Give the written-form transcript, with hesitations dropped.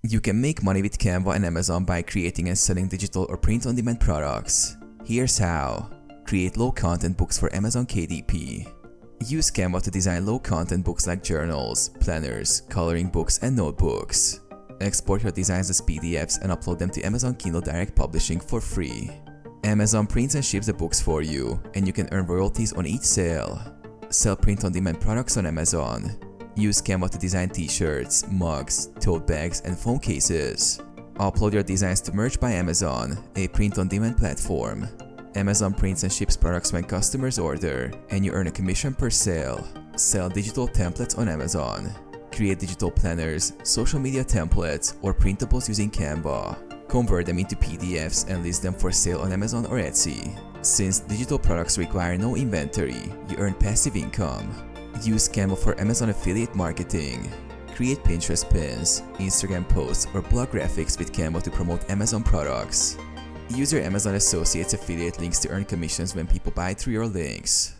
You can make money with Canva and Amazon by creating and selling digital or print-on-demand products. Here's how. Create low-content books for Amazon KDP. Use Canva to design low-content books like journals, planners, coloring books, and notebooks. Export your designs as PDFs and upload them to Amazon Kindle Direct Publishing for free. Amazon prints and ships the books for you, and you can earn royalties on each sale. Sell print-on-demand products on Amazon. Use Canva to design t-shirts, mugs, tote bags, and phone cases. Upload your designs to Merch by Amazon, a print-on-demand platform. Amazon prints and ships products when customers order, and you earn a commission per sale. Sell digital templates on Amazon. Create digital planners, social media templates, or printables using Canva. Convert them into PDFs and list them for sale on Amazon or Etsy. Since digital products require no inventory, you earn passive income. Use Canva for Amazon affiliate marketing. Create Pinterest pins, Instagram posts, or blog graphics with Canva to promote Amazon products. Use your Amazon Associates affiliate links to earn commissions when people buy through your links.